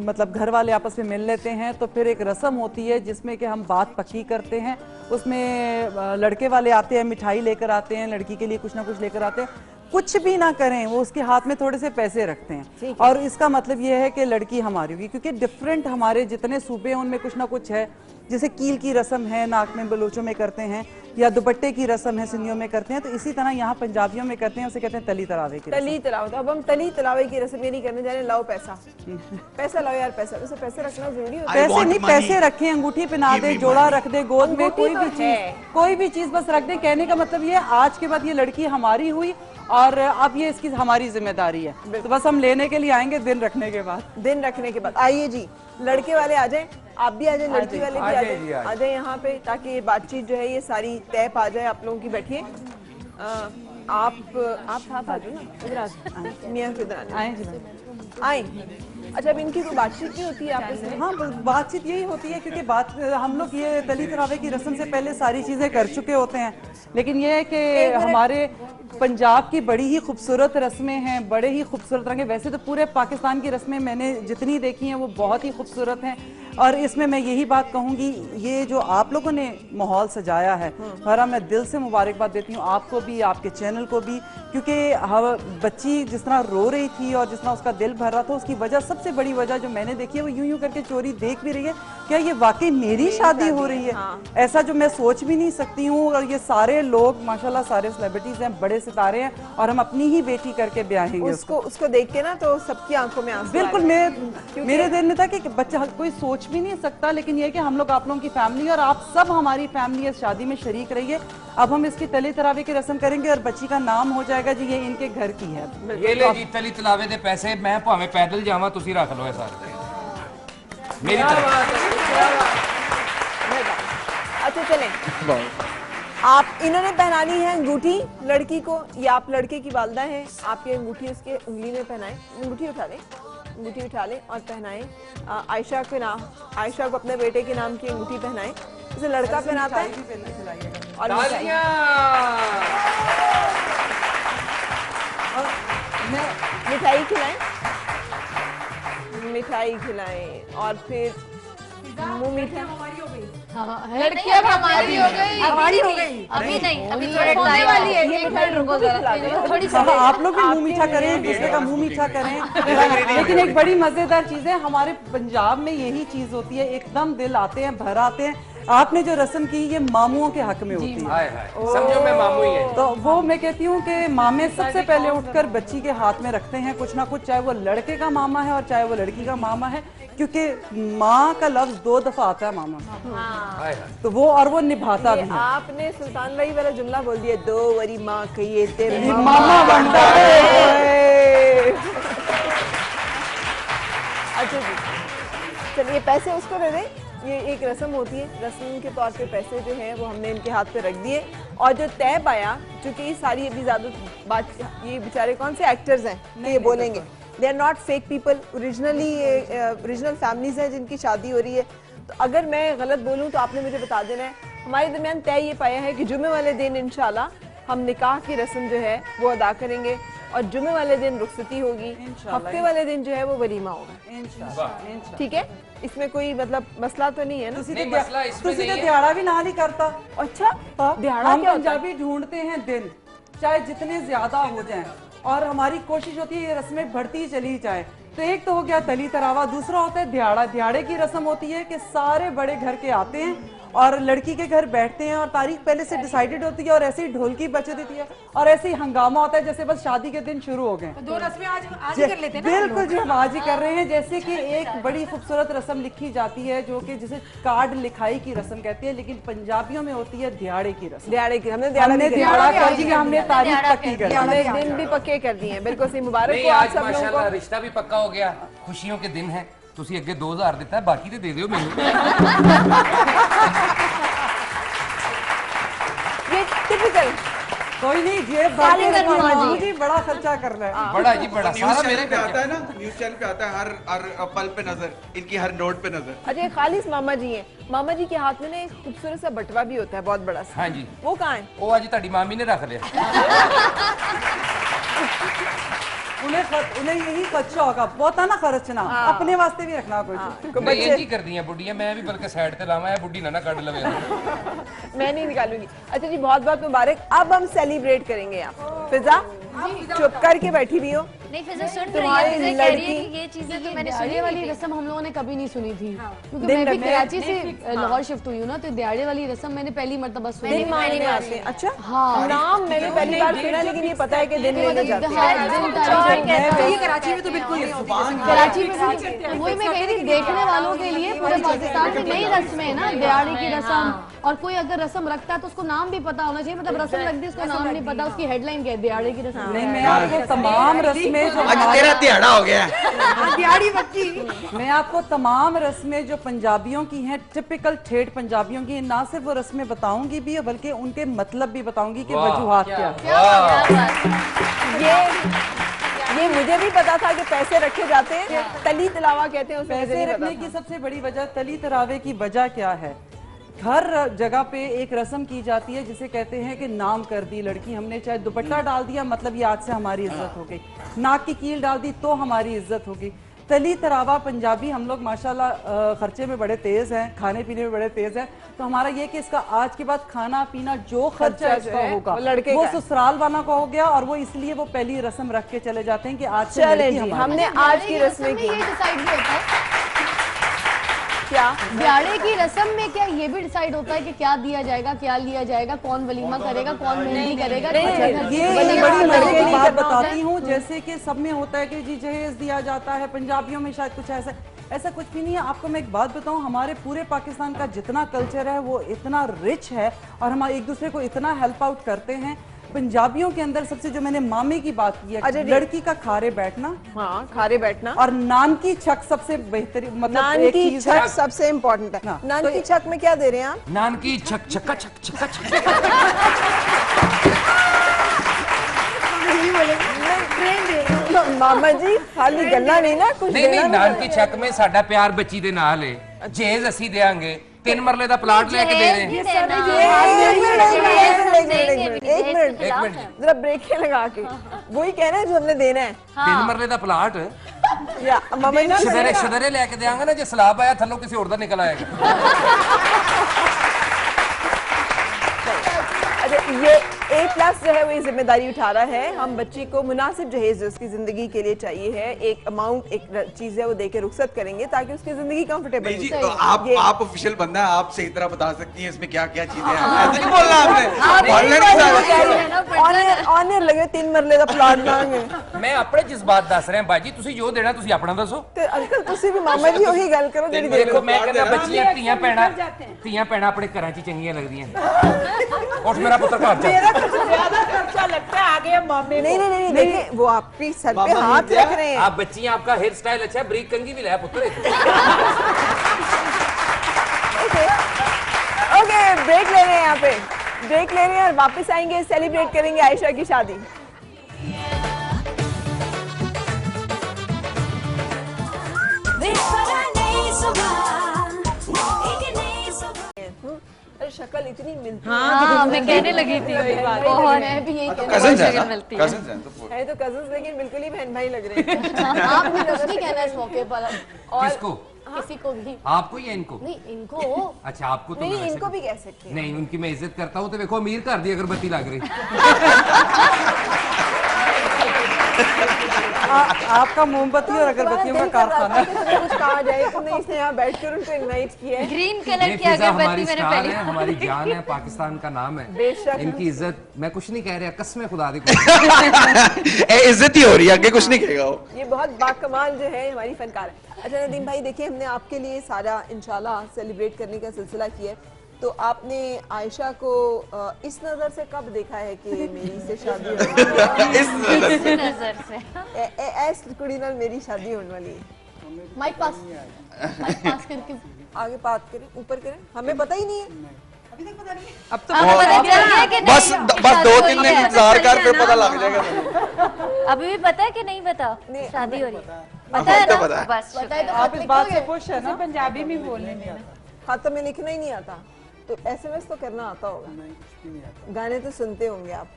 मतलब घर वाले आपस में मिल लेते हैं, तो फिर एक रस्म होती है जिसमें कि हम बात पक्की करते हैं। उसमें लड़के वाले आते हैं, मिठाई लेकर आते हैं, लड़की के लिए कुछ ना कुछ लेकर आते हैं। कुछ भी ना करें, वो उसके हाथ में थोड़े से पैसे रखते हैं, और इसका मतलब ये है कि लड़की हमारी होगी, क्योंकि डिफरेंट हमारे जितने सूबे हैं उनमें कुछ ना कुछ है। जैसे कील की रस्म है, नाक में बलोचों में करते हैं, या दुपट्टे की रस्म है, सिंधियों में करते हैं, तो इसी तरह यहाँ पंजाबियों में करते हैं, उसे कहते हैं तली तलावे की रस्म। तली तलावा। तो अब हम तली तलावे की रस्म ये नहीं करने जा रहे, लाओ पैसा। पैसा लाओ यार, पैसा। वैसे पैसे रखना जरूरी होता है? पैसे नहीं, पैसे रखें, अंगूठी पहना दे, जोड़ा रख दे, गोद में कोई भी चीज बस रख दे। कहने का मतलब ये, आज के बाद ये लड़की हमारी हुई और अब ये इसकी हमारी जिम्मेदारी है, तो बस हम लेने के लिए आएंगे दिन रखने के बाद। दिन रखने के बाद आइए जी, लड़के वाले आ जाए, आप भी आ जाए, लड़की वाले भी आ जाए यहाँ पे, ताकि ये बातचीत जो है ये सारी तय पा जाए। आप लोगों की बैठिए, आप आ जाओ ना, इधर आ जाओ, मियां को इधर आए। अच्छा, अब इनकी कोई बातचीत नहीं होती है आपस में? हाँ, बातचीत यही होती है, क्योंकि हम लोग ये तली तलावे की रस्म से पहले सारी चीजें कर चुके होते हैं, लेकिन ये है कि हमारे पंजाब की बड़ी ही खूबसूरत रस्में हैं, बड़े ही खूबसूरत रंग हैं। वैसे तो पूरे पाकिस्तान की रस्में मैंने जितनी देखी हैं वो बहुत ही खूबसूरत हैं, और इसमें मैं यही बात कहूँगी, ये जो आप लोगों ने माहौल सजाया है, हमारा मैं दिल से मुबारकबाद देती हूँ आपको भी, आपके चैनल को भी, क्योंकि बच्ची जिस तरह रो रही थी और जिस तरह उसका दिल भर रहा था, उसकी वजह, सबसे बड़ी वजह जो मैंने देखी है, वो यूं यूं करके चोरी देख भी रही है, क्या ये वाकई मेरी शादी हो रही है? ऐसा जो मैं सोच भी नहीं सकती हूँ। और ये सारे लोग माशाल्लाह सारे सेलिब्रिटीज हैं, बड़े सितारे हैं, और हम अपनी ही बेटी करके ब्याहेंगे उसको देख के ना, तो सबकी आंखों में आंसू। बिल्कुल, मेरे दिल में था कि बच्चा कोई सोच भी नहीं सकता, लेकिन ये कि हम लोग आप लोगों की फैमिली और आप सब हमारी फैमिली इस शादी में शरीक रहिए। अब हम इसकी तली तलावे की रस्म करेंगे और बच्ची का नाम हो जाएगा जी, ये इनके घर की है। ये ले जी तली तलावे दे पैसे, मैं भावे पैदल जावा, तुसी रख लो ये सारे मेरी तरफ। अच्छा चलें, आप इन्होंने पहनानी है अंगूठी लड़की को, या आप लड़के की वालदा हैं, आप ये अंगूठी उसके उंगली में पहनाएं। अंगूठी उठा लें, अंगूठी उठा लें और पहनाएं। आयशा के नाम, आयशा को अपने बेटे के नाम की अंगूठी पहनाएं, जैसे लड़का पहनाता है। और मिठाई खिलाएं, मिठाई खिलाएं, और फिर मुंह मीठा। लड़कियां हमारी हो गई, हमारी हो गई, अभी नहीं, अभी थोड़ा टाइम वाली है, एक मिनट रुको जरा, थोड़ी सी। आप लोग भी मुंह मीठा करें, एक दूसरे का मुंह मीठा करें। लेकिन एक बड़ी मजेदार चीज है, हमारे पंजाब में यही चीज होती है, एकदम दिल आते हैं, भर आते हैं। आपने जो रस्म की ये मामुओं के हक में होती है। हाय हाय, समझो मैं मामू ही है। तो वो मैं कहती हूँ कि मामे सबसे पहले उठकर बच्ची के हाथ में रखते हैं कुछ ना कुछ, चाहे वो लड़के का मामा है और चाहे वो लड़की का मामा है, क्योंकि माँ का लफ्ज 2 दफा आता है मामा, हाय हाय। तो वो और वो निभाता भी है। आपने सुल्तान भाई वाला जुमला बोल दिया, 2 वरी माँ कहिए तेरे मामा बनता है। अच्छा जी, चलिए पैसे उसको दे दें। ये एक रस्म होती है, रस्म के तौर पे पैसे जो हैं वो हमने इनके हाथ पे रख दिए। और जो तय पाया, चूंकि ये सारी अभी ज्यादा बात, ये बेचारे कौन से एक्टर्स हैं तो ये बोलेंगे, they are not fake people, original families हैं जिनकी शादी हो रही है। तो अगर मैं गलत बोलूँ तो आपने मुझे बता देना है। हमारे दरमियान तय ये पाया है कि जुमे वाले दिन इंशाल्लाह हम निकाह की रस्म जो है वो अदा करेंगे और जुमे वाले दिन रुखसती होगी, हफ्ते वाले दिन जो है वो वलीमा होगा इंशाल्लाह। ठीक है, इसमें कोई मतलब मसला तो नहीं है ना? नहीं, मसला इसमें नहीं है। दिहाड़ा भी ना नहीं करता। अच्छा, दिहाड़ा हम क्या होता है? पंजाबी ढूंढते हैं दिन, चाहे जितने ज्यादा हो जाएं, और हमारी कोशिश होती है ये रस्में बढ़ती चली जाए। तो एक तो हो गया तली तरावा, दूसरा होता है दिहाड़ा। दिहाड़े की रस्म होती है कि सारे बड़े घर के आते हैं और लड़की के घर बैठते हैं और तारीख पहले से डिसाइडेड होती है और ऐसे ही ढोल की बज देती है और ऐसे ही हंगामा होता है जैसे बस शादी के दिन शुरू हो गए। 2 रस्में आज ही कर लेते हैं ना। बिल्कुल जी, हम आज ही कर रहे हैं। जैसे कि एक बड़ी खूबसूरत रस्म लिखी जाती है जो कि जिसे कार्ड लिखाई की रस्म कहते हैं, लेकिन पंजाबियों में होती है दिहाड़े की रस्म। दिहाड़े की हमने दिहाड़ा कर दी, हमने तारीख पक्की कर दी, हमने दिन भी पक्के कर दिए हैं। बिल्कुल सही, मुबारक नहीं, हो आप आज सब लोगों माशाल्लाह को। रिश्ता भी पक्का हो गया, खुशियों के दिन है। तुसी अगे 2000 दिता है, बाकी तो दे दियो मैनू। ये टिपिकल, कोई नहीं, जेब खाली भर के करनी रखना, होगी। मुझे बड़ा खर्चा करना है। बड़ा जी बड़ा, न्यूज़ सारा चैनल मेरे पे पे आता है ना, न्यूज़ चैनल पे आता है हर पल पे नजर, इनकी हर नोट पे नजर। अच्छा ये खालिस मामा जी हैं। मामा जी के हाथ में ना एक खूबसूरत सा बटवा भी होता है, बहुत बड़ा सा। हाँ जी, वो कहाँ है? वो आज ताड़ी मामी ने रख लिया। उन्हें यही खर्चा होगा, बहुत है ना खर्चना, अपने वास्ते भी रखना कुछ। नहीं ये कर दिया बुढ़िया, मैं भी बल्कि साइड पे लावा है, बुढ़ी ना काट लवे। मैं नहीं निकालूंगी। अच्छा जी, बहुत बहुत मुबारक। अब हम सेलिब्रेट करेंगे। आप फिजा चुप करके बैठी हुई हो। नहीं फिर सुन रही तुम्हारी है, फिजा कह रही है लड़की- कि ये चीजें तो मैंने दिहाड़े सुनी वाली हुई थी। रस्म हम लोगों ने कभी नहीं सुनी थी, क्योंकि दिन मैं भी में- कराची से लाहौर शिफ्ट हुई हूँ ना, तो दिहाड़े वाली रस्म मैंने पहली मर्तबा सुनी। दिन मांगने आते हैं। अच्छा हाँ। नाम मैंने पहली बार सुना, लेकिन ये पता है कि दिन लेने जाते हैं। हाँ, दिन तारीख ये कराची में तो बिल्कुल नहीं होती। कराची में भी वही मैं कह रही थी, देखने वालों के लिए पूरे पाकिस्तान में नई रस्म है ना दिहाड़ी की रस्म। और कोई अगर रस्म रखता है तो उसको नाम भी पता होना चाहिए, मतलब रस्म रख दी उसको नाम नहीं पता, उसकी हेडलाइन क्या है, दिहाड़े की रस्म। नहीं, मैं आपको तमाम रस्में जो आज तेरा दिहाड़ा हो गया है। दिहाड़ी बच्ची। मैं आपको तमाम रस्में जो पंजाबियों की हैं, टिपिकल ठेठ पंजाबियों की, ना सिर्फ वो रस्में बताऊंगी भी बल्कि उनके मतलब भी बताऊंगी कि वजूहात क्या है। ये मुझे भी पता था कि पैसे रखे जाते हैं, तली तलावा कहते हैं, उसमें मुझे पैसे नहीं रखने पता की सबसे बड़ी वजह, तली तरावे की वजह क्या है? हर जगह पे एक रस्म की जाती है जिसे कहते हैं कि नाम कर दी लड़की हमने, चाहे दुपट्टा डाल दिया मतलब ये आज से हमारी इज्जत हो गई, नाक की कील डाल दी तो हमारी इज्जत होगी। तली तरावा पंजाबी हम लोग माशाल्लाह खर्चे में बड़े तेज हैं, खाने पीने में बड़े तेज हैं, तो हमारा ये कि इसका आज के बाद खाना पीना जो खर्चा जो इसका है, होगा वो लड़के वो का है। ससुराल वाला का हो गया, और वो इसलिए वो पहली रस्म रख के चले जाते हैं कि आज से चले लड़की जी, हमारी। हमने आज की रस्में की। ये डिसाइड भी होता है क्या दिहाड़े की रस्म में, क्या ये भी डिसाइड होता है कि क्या दिया जाएगा, क्या लिया जाएगा, कौन वलीमा करेगा, कौन मेहंदी करेगा? ये वलीमा बड़ी लड़के मजे की नहीं बात करना होता बताती हूँ, जैसे कि सब में होता है कि जी जहेज दिया जाता है, पंजाबियों में शायद कुछ ऐसा कुछ भी नहीं है। आपको मैं एक बात बताऊं, हमारे पूरे पाकिस्तान का जितना कल्चर है वो इतना रिच है और हम एक दूसरे को इतना हेल्प आउट करते हैं। पंजाबियों के अंदर सबसे जो मैंने मामे की बात की है, लड़की का खारे बैठना, हाँ खारे बैठना, और नान की छक सबसे बेहतरीन, मतलब नान एक की चीज छक है। सबसे इम्पोर्टेंट है। हाँ, नान तो की छक में क्या दे रहे हैं आप? नान की छक छक्का छक छक्का छक। तो मामा जी खाली गल्ला नहीं ना, कुछ नहीं नहीं, देना भी नान पड़ेगा। की छक में साडा प्यार बच्ची दे नाल है, जेज ਅਸੀਂ देंगे, 3 मरले ਦਾ प्लाट लेके दे रहे हैं। एक मिनट जरा ब्रेक लगा के, वही कह रहे हैं जो हमने देना है। 3 मरले ਦਾ प्लाट या मामा जी शदरे शदरे लेके देंगे ना, जो सलाब आया थल्लों किसी और दा निकल आएगा। अच्छा ये A+ शख्स जो है वो ये जिम्मेदारी उठा रहा है। हम बच्ची को मुनासिब जहेज जो उसकी जिंदगी के लिए चाहिए है, एक अमाउंट, एक चीज है वो देके रुखसत करेंगे ताकि उसकी जिंदगी कंफर्टेबल जी, हो। आप ऑफिशियल बंदा है, आप सही तरह बता सकती हैं इसमें क्या क्या चीजें हैं। ऐसे नहीं बोलना आपने। ऑनर लगे 3 मरले का प्लाट लांगे। मैं अपने जज्बात दस रहा बाजी, तुसी जो देना तुसी अपना दसो। ਤੇ ਅੰਕਲ ਤੁਸੀਂ ਵੀ ਮਾਮਾ ਜੀ ਉਹੀ ਗੱਲ ਕਰੋ ਜਿਹੜੀ ਦੇ देखो मैं कहना बच्चियां ਧੀਆਂ ਭੈਣਾਂ ਆਪਣੇ ਘਰਾਂ 'ਚ ਹੀ ਚੰਗੀਆਂ ਲੱਗਦੀਆਂ। ਉੱਠ ਮੇਰਾ ਪੁੱਤਰ ਘਰ ਚੱਲ। मेरा कुछ ज्यादा खर्चा लगता है आगे मामे नहीं नहीं नहीं देखिए वो आपकी सर पे हाथ रख रहे हैं। आप बच्चियां, आपका हेयर स्टाइल अच्छा है, ब्रीक कंघी भी लाया पुत्र। ओके ब्रेक ले रहे हैं, यहाँ पे ब्रेक ले रहे हैं और वापस आएंगे, सेलिब्रेट करेंगे आयशा की शादी। अरे शक्ल इतनी मिलती हाँ मैं कहने लगी थी बहुत मैं भी यही कहना कजन है शक्ल ना, मिलती है। कजन है है तो कजन्स, लेकिन बिल्कुल ही बहन भाई लग रहे हैं। आप भी नहीं कहना इस मौके पर अब। और किसको? किसी को भी आपको या इनको? नहीं, इनको अच्छा आपको तो नहीं मैं वैसे- इनको भी कह सकते हैं। नहीं, उनकी मैं इज्जत करता हूँ। तो देखो अमीर कर दी अगरबत्ती लग रही। आपका मोमबत्ती और अगरबत्तियों का कारखाना। कुछ कहा जाए, तुमने इसने यहाँ बैठकर उनको इनवाइट किया है। ग्रीन कलर ये की फिजा अगरबत्ती हमारी मैंने स्टार पहली है, हमारी जान है, पाकिस्तान का नाम है। बेशक। इनकी इज्जत मैं कुछ नहीं कह रहा, कसम खुदा दी। इज्जत ही हो रही है, आगे कुछ नहीं कहेगा वो। ये बहुत बाकमाल जो है हमारी फनकार है। अच्छा नदीम भाई देखिए, हमने आपके लिए सारा इंशाल्लाह सेलिब्रेट करने का सिलसिला किया है, तो आपने आयशा को इस नजर से कब देखा है कि मेरी से शादी होने इस नजर से ऐस कुड़ी नाल मेरी शादी होने वाली है? माइक पास करके आगे बात करें, ऊपर करें, हमें पता ही नहीं है। अब तो आपको पता चल गया कि नहीं? बस शादी 2-3 हो दिन रही है। इंतजार कर, फिर पता लग जाएगा। अभी भी पता है कि नहीं पता? नहीं, शादी हो रही है, पता है तो ना? पता है। बस बताए तो आप इस बात से खुश है ना? पंजाबी में बोलने देना। खाते में लिखना ही नहीं आता, तो एसएमएस तो करना आता होगा, गाने तो सुनते होंगे आप।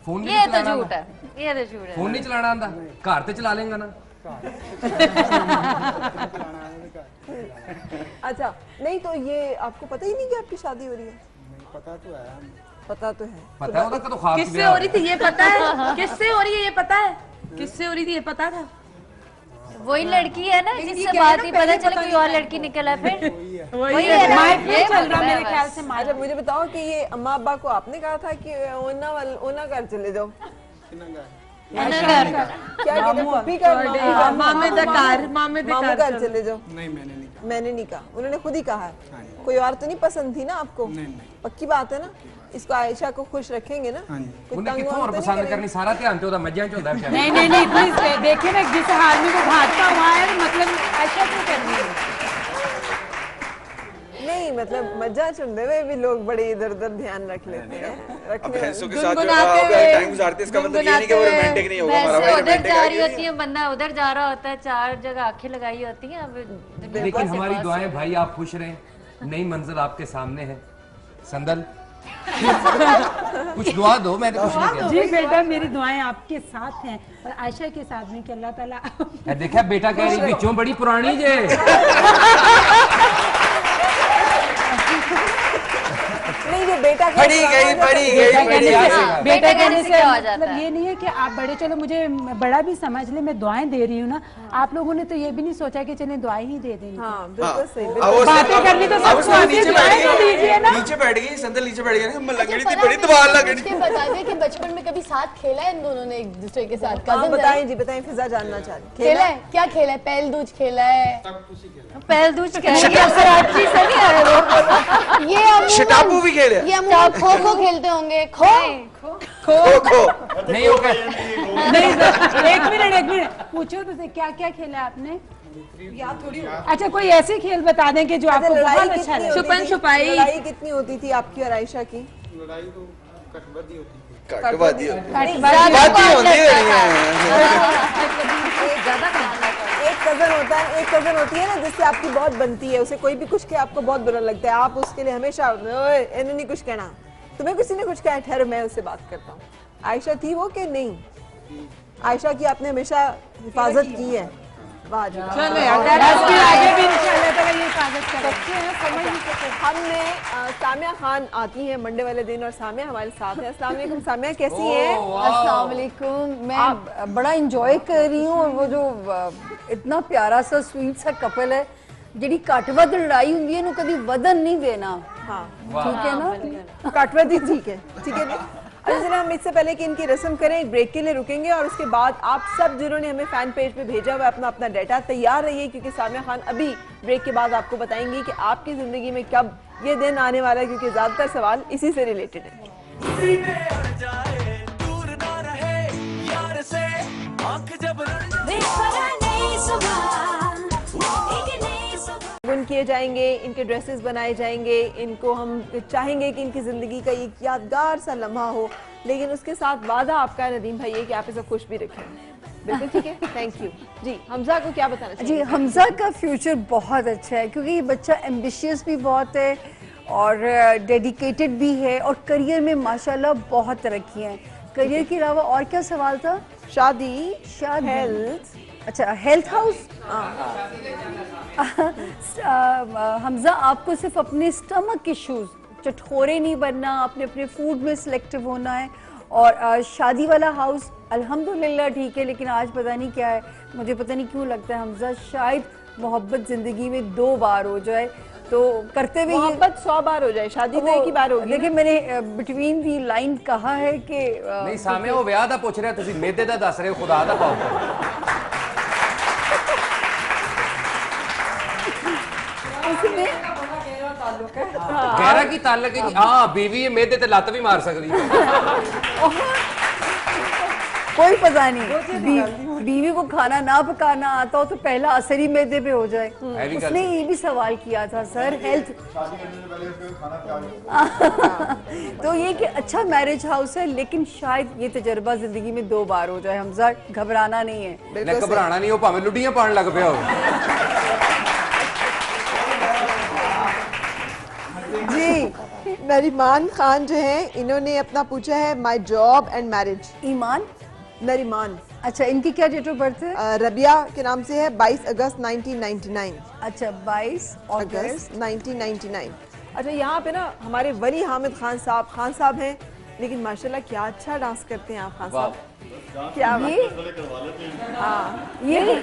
फोन ये नहीं तो चलाना झूठ आंदा? है, ये तो झूठ है। फोन नहीं चलाना आंदा? घर तो चला लेंगे ना। अच्छा नहीं, तो ये आपको पता ही नहीं कि आपकी शादी हो रही है? पता तो है। पता तो है। पता है उधर का तो ख्वाब किससे ब्याह हो है। रही थी ये पता है? किससे हो रही है ये पता है? किससे हो रही थी ये पता था? वही लड़की है ना जिससे बात ही पता चला, कोई और लड़की निकला फिर वही है ना? माइक ये पे चल रहा पता है मेरे बस। ख्याल से माइक। अच्छा मुझे बताओ कि ये अम्मा अब्बा को आपने कहा था कि ओना घर चले जाओ? नगर। क्या कहते हैं, पुप्पी का मामे दा घर, मामे दे मामू घर घर चले जाओ? नहीं मैंने नहीं कहा। मैंने नहीं कहा, उन्होंने खुद ही कहा है। कोई और तो नहीं पसंद थी ना आपको? पक्की बात है ना? इसको आयशा को खुश रखेंगे ना? कोई उन्हें तंग कितों वंग और तो नहीं पसंद करेंगे? करनी, सारा ध्यान तो उदा मज्जा च होंदा है बेचारे। नहीं प्लीज देखिए ना जिस हाल में वो भागता हुआ है, मतलब ऐसा क्यों करनी है? नहीं मतलब मजा चुनते हुए भी लोग बड़े इधर उधर ध्यान रख लेते हैं, रखने भैंसों के साथ जो गुनगुनाते आप हुए टाइम गुजारते हैं, इसका मतलब ये नहीं कि वो रोमांटिक नहीं होगा हमारा वैसे भाई उधर रोमांटिक जा रही है। होती है, बंदा उधर जा रहा होता है, 4 जगह आंखें लगाई होती हैं। अब दुनिया लेकिन भर से हमारी पास दुआएं है। भाई आप खुश रहें, नई मंजिल आपके सामने है। संदल कुछ दुआ दो, मैंने कुछ नहीं किया। जी बेटा मेरी दुआएं आपके साथ हैं और आयशा के साथ में कि अल्लाह ताला ए, देखा बेटा कह रही बिचों बड़ी पुरानी जे। नहीं ये बेटा का पढ़ी गई बेटा कहने से क्या हो जाता मतलब है? ये नहीं है कि आप बड़े, चलो मुझे बड़ा भी समझ ले, मैं दुआएं दे रही हूँ ना। आप लोगों ने तो ये भी नहीं सोचा कि चलें दुआएं ही दे देंगे। हाँ बिल्कुल सही, अब बिल्कुल। वो बातें करनी तो अब सबको उसने आती है, नीचे बैठ दुआएं तो दीजिए ना। गई, नीचे बैठ गई, संदल नीचे बैठ गई, लंगड़ी थी पता बड़ी नहीं, दबाल लंगड़ी। मुझे बता दे कि बचपन में कभी साथ खेला है इन दोनों ने एक दूसरे के साथ? हाँ कजन बताएं जी, बताएं, फिजा जानना चाह रही। खेला है? क्या खेला है? पहल दूज खेला है? पहल दूज करेंगे, सराठी से नहीं आए वो। ये अमूमन- शटापू भी खेले? ये अमूमन खो खो खेलते होंगे। खो खो नहीं हो गए। नहीं एक मिनट पूछो तो क्या क्या खेला है आपने? अच्छा कोई ऐसे खेल बता दें कि जो अच्छा, आपको लड़ाई बहुत कितनी अच्छा लगे। होती छुपन थी? छुपाई। लड़ाई कितनी होती थी आपकी और आयशा की? कटवादी होती ज्यादा बादी कौन होती लगता नहीं था? एक कजन होता है, एक कजन होती है ना जिससे आपकी बहुत बनती है, उसे कोई भी कुछ कहे आपको बहुत बुरा लगता है, आप उसके लिए हमेशा ओए इन्हें नहीं कुछ कहना, तुम्हें किसी ने कुछ कहा, ठहर मैं उससे बात करता हूँ। आयशा थी वो कि नहीं? आयशा की आपने हमेशा हिफाजत की है, वाह जी वाह। चलो यार बस भी आगे भी इंशाल्लाह ताला ये कागज करें। बच्चे हैं, समझ नहीं सकते। हमने सामिया खान आती हैं मंडे वाले दिन और सामिया हमारे साथ है। अस्सलाम वालेकुम सामिया, कैसी हैं? अस्सलाम वालेकुम। मैं बड़ा इंजॉय कर रही हूँ और वो जो इतना प्यारा सा स्वीट सा कपल है जिहड़ी घट वध लड़ाई हुंदी है इहनूं कदी वधन नहीं देना। हाँ ठीक है ना? काटवती ठीक है जी। अच्छा चलिए हम इससे पहले कि इनकी रस्म करें एक ब्रेक के लिए रुकेंगे और उसके बाद आप सब जिन्होंने हमें फैन पेज पे भेजा हुआ है अपना अपना डाटा तैयार रहिए, क्योंकि सामिया खान अभी ब्रेक के बाद आपको बताएंगी कि आपकी ज़िंदगी में कब ये दिन आने वाला है, क्योंकि ज़्यादातर सवाल इसी से रिलेटेड है। किए जाएंगे, इनके ड्रेसेस बनाए जाएंगे, इनको हम चाहेंगे कि इनकी ज़िंदगी का एक यादगार सा लम्हा हो, लेकिन उसके साथ वादा आपका है नदीम भाई है कि आप इसे खुश भी रखें। बिल्कुल ठीक है, थैंक यू जी। हमजा को क्या बताना चाहिए? जी हमजा का फ्यूचर बहुत अच्छा है क्योंकि ये बच्चा एम्बिशियस भी बहुत है और डेडिकेटेड भी है और करियर में माशाल्लाह बहुत तरक्की है। करियर के अलावा और क्या सवाल था? शादी, हेल्थ। अच्छा हेल्थ हाउस। हमजा आपको सिर्फ अपने स्टमक इश्यूज, चटखोरे नहीं बनना, अपने अपने फूड में सिलेक्टिव होना है और शादी वाला हाउस अल्हम्दुलिल्लाह ठीक है, लेकिन आज पता नहीं क्या है, मुझे पता नहीं क्यों लगता है हमजा शायद मोहब्बत जिंदगी में 2 बार हो जाए, तो करते हुए मोहब्बत 100 बार हो जाए, शादी तो एक ही बार होगी। देखिए मैंने बिटवीन दी लाइन कहा है कि नहीं सामने वो ब्याह दा पूछ रहे तुसी मेदे दा दस रहे हो, खुदा दा पाओ गहरा की ताल्लुक है। हाँ बीवी मेदे ते लत भी मार सकती है। कोई पता नहीं, बीवी को खाना ना पकाना आता हो तो पहला असर ही मैदे पे हो जाए। उसने ये भी सवाल किया था सर हेल्थ तो ये कि अच्छा मैरिज हाउस है लेकिन शायद ये तजर्बा जिंदगी में 2 बार हो जाए। हमजा घबराना नहीं है, घबराना नहीं हो, भावे लुडियां पान लग पे हो। जी नरीमान खान जो हैं इन्होंने अपना पूछा है माय जॉब एंड मैरिज। ईमान नरीमान, अच्छा इनकी क्या डेट ऑफ बर्थ है? रबिया के नाम से है, 22 अगस्त 1999। अच्छा 22 अगस्त 1999। अच्छा यहाँ पे ना हमारे वली हामिद खान साहब हैं, लेकिन माशाल्लाह क्या अच्छा डांस करते हैं आप खान साहब। क्या ये नहीं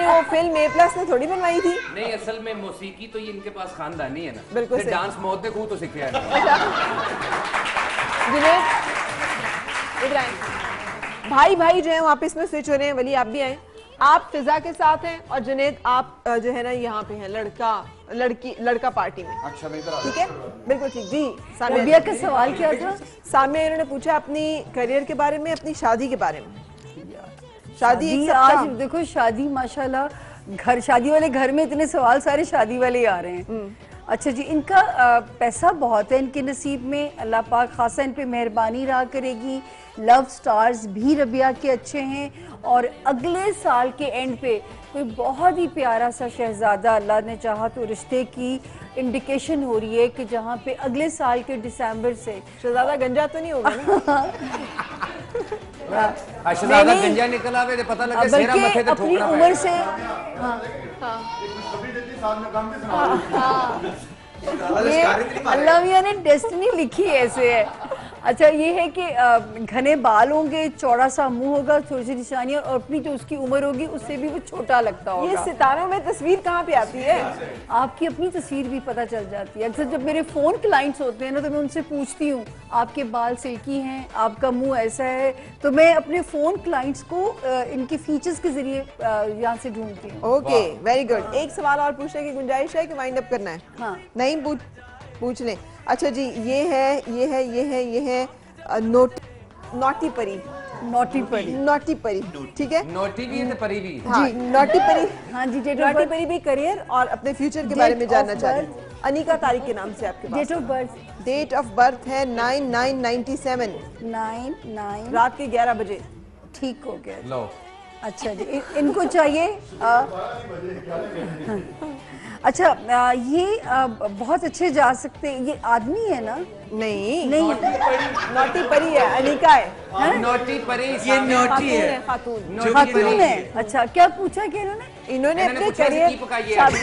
वो फिल्म A+ ने थोड़ी बनवाई थी। नहीं असल में मौसीकी तो ये इनके पास खानदानी है ना, बिल्कुल फिर डांस मौत ने खूब तो सीखे है। भाई जो है वो आपस में स्विच हो रहे हैं। वली आप भी आए, आप फिजा के साथ हैं और जुनेद आप जो है ना यहाँ पे हैं लड़का पार्टी में। अच्छा मैं इधर ठीक है, बिल्कुल ठीक जी। रबिया का सवाल क्या था? सामने इन्होंने पूछा अपनी करियर के बारे में, अपनी शादी के बारे में। शादी आज देखो शादी माशाल्लाह शादी वाले घर में इतने सवाल सारे शादी वाले ही आ रहे हैं। अच्छा जी इनका पैसा बहुत है इनके नसीब में, अल्लाह पाक खासा इन पे मेहरबानी रहा करेगी। लव स्टार्स भी रबिया के अच्छे हैं और अगले साल के एंड पे कोई बहुत ही प्यारा सा शहजादा अल्लाह ने चाहा तो रिश्ते की इंडिकेशन हो रही है कि जहाँ पे अगले साल के दिसंबर से शहजादा गंजा तो नहीं होगा ना? शहजादा गंजा निकल आवे तो पता लगे सेरा मथे ते अपनी ठोकना उम्र से ये अल्लाह मियां ने डेस्टिनी लिखी ऐसे है। अच्छा ये है कि घने बाल होंगे, चौड़ा सा मुंह होगा, थोड़ी सी निशानियां और अपनी जो उसकी उम्र होगी उससे भी वो छोटा लगता होगा। ये सितारों में तस्वीर कहाँ पे आती है? आपकी अपनी तस्वीर भी पता चल जाती है। अक्सर जब मेरे फोन क्लाइंट्स होते हैं ना तो मैं उनसे पूछती हूँ आपके बाल सिल्की हैं, आपका मुंह ऐसा है, तो मैं अपने फोन क्लाइंट्स को इनके फीचर्स के जरिए यहाँ से ढूंढती हूँ। Okay very good. एक सवाल और पूछने की गुंजाइश है कि वाइंड अप करना है? हाँ नहीं पूछ लें। अच्छा जी ये है नोटी परी ठीक है। नोटी भी है तो परी भी। हाँ, नोटी परी। हाँ जी नोटी परी भी करियर और अपने फ्यूचर के बारे में जानना चाह रही हूँ। अनिका तारिक के नाम से आपके पास डेट ऑफ बर्थ है 9/9/97। 9/9 रात के 11 बजे। ठीक हो गया। लो अच्छा जी, इनको चाहिए अच्छा ये बहुत अच्छे जा सकते हैं। ये आदमी है ना? नहीं नहीं, नौटी परी है, अनिका है। नोटी परी ये नोटी है। खातून खातून है। अच्छा, क्या पूछा कि इन्होंने? इन्होंने अपने पूछा कि करियर की पकाई है। शादी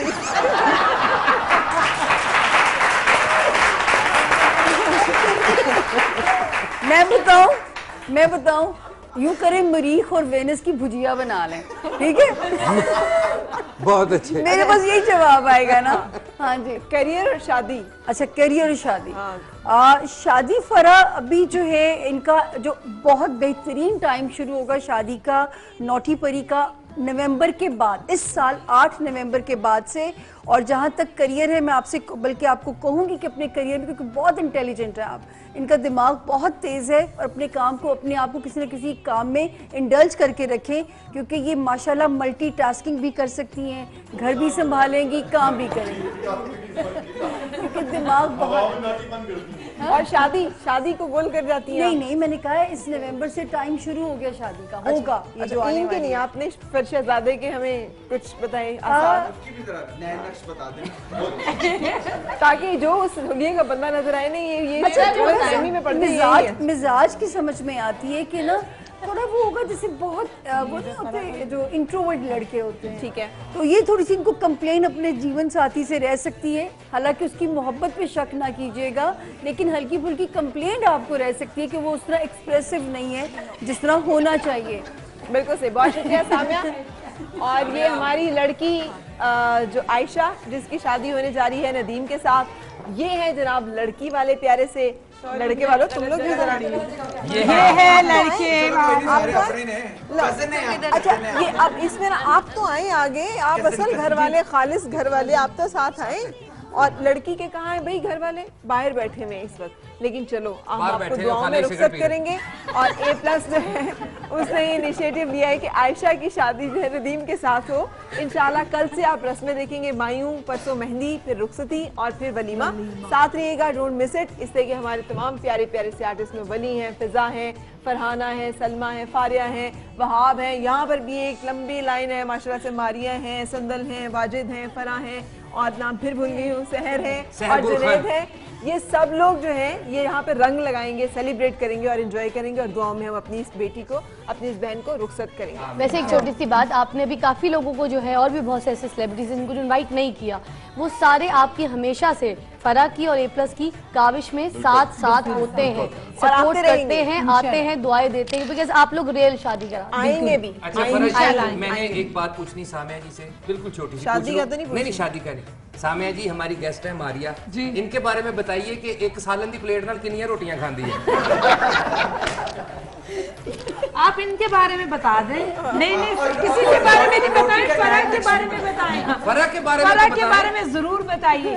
मैं बताऊं यूं करें, मरीख और वेनस की भुजिया बना लें, ठीक है? बहुत अच्छे। मेरे पास यही जवाब आएगा ना। हाँ जी, करियर और शादी। अच्छा, करियर और शादी। हाँ। शादी फरा अभी जो है इनका जो बहुत बेहतरीन टाइम शुरू होगा शादी का, नौटी परी का, नवंबर के बाद, इस साल 8 नवंबर के बाद से। और जहाँ तक करियर है, मैं आपसे बल्कि आपको कहूँगी कि अपने करियर में, क्योंकि बहुत इंटेलिजेंट है आप, इनका दिमाग बहुत तेज़ है, और अपने काम को, अपने आप को किसी न किसी काम में इंडल्ज करके रखें, क्योंकि ये माशाल्लाह मल्टीटास्किंग भी कर सकती हैं, घर भी संभालेंगी, काम भी करेंगी, क्योंकि दिमाग बहुत। और शादी को गोल कर जाती है। नहीं, मैंने कहा है इस नवंबर से टाइम शुरू हो गया शादी का। होगा ये जो आने इनके वाली नहीं, है। आपने फिर शहजादे के हमें कुछ बताए आसान, बता दें ताकि जो उस दुनिया का बंदा नजर आए नहीं, ये अच्छा, गलत फहमी में पड़ते हैं, यही है। मिजाज की समझ में आती है कि ना थोड़ा वो होगा जैसे बहुत वो नहीं होते जो इंट्रोवर्ट लड़के होते हैं, ठीक है। तो ये थोड़ी सी इनको कंप्लेन अपने जीवन साथी से रह सकती है। हालांकि उसकी मोहब्बत पे शक ना कीजिएगा, लेकिन हल्की फुल्की कंप्लेंट आपको रह सकती है कि वो उस तरह एक्सप्रेसिव नहीं है जिस तरह होना चाहिए। बिल्कुल सही, बहुत शुक्रिया सामिया। और ये हमारी लड़की जो आयशा, जिसकी शादी होने जा रही है नदीम के साथ, ये है जनाब लड़की वाले प्यारे से। लड़के वालों, तुम लोग भी जरा ये है लड़के। अच्छा, ये अब इसमें ना आप तो आए आगे, आप असल घर वाले, खालिस घर वाले, आप तो साथ आए। और लड़की के कहाँ है भाई घर वाले? बाहर बैठे हुए इस वक्त। लेकिन चलो हम आपको दुआओं में रुखसत करेंगे। और A+ जो है उसने ये इनिशिएटिव लिया है कि आयशा की शादी जो है नदीम के साथ हो। इंशाल्लाह कल से आप रस्में देखेंगे, मायूं, परसों मेहंदी, फिर रुखसती और फिर वलीमा। साथ रहिएगा, डोंट मिस इट। इससे कि हमारे तमाम प्यारे प्यारे से आर्टिस्ट में वली हैं, फिजा हैं, फरहाना है, सलमा है, फारिया है, वहाब है। यहाँ पर भी एक लंबी लाइन है माशाल्लाह से, मारिया हैं, संदल हैं, वाजिद हैं, फरा हैं, और नाम फिर भूल गई हूँ, सहर है और जुनैद है। ये सब लोग जो हैं ये यहाँ पे रंग लगाएंगे, सेलिब्रेट करेंगे और एंजॉय करेंगे। और दुआओं में हम अपनी इस बेटी को, अपनी इस बहन को रुखसत करेंगे। वैसे एक छोटी सी बात, आपने भी काफी लोगों को जो है, और भी बहुत से ऐसे सेलिब्रिटीज जिनको जो इनवाइट नहीं किया, वो सारे आपकी हमेशा से फरा की और A+ की काविश में साथ होते हैं, सपोर्ट करते हैं, आते हैं, दुआएं देते हैं, बिकॉज आप लोग रियल शादी करा आएंगे भी। अच्छा फरा जी, मैंने एक बात पूछनी सामिया जी से, बिल्कुल छोटी सी। शादी का तो नहीं शादी का नहीं। सामिया जी हमारी गेस्ट है मारिया जी, इनके बारे में बताइए कि एक सालन दी प्लेट नाल कितनी रोटियां खांदी है? आप इनके बारे में बता दें। नहीं, किसी के बारे में नहीं बताएं, फराह के बारे में बताएं। फरा के बारे में फराह के बारे में जरूर बताइए।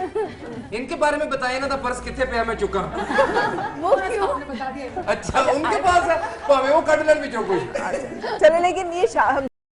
इनके बारे में बताइए ना, तो पर्स कितने पे मैं चुका। वो क्यों? अच्छा, उनके पास है, भावे वो कट ले भी चुको। चलो, लेकिन ये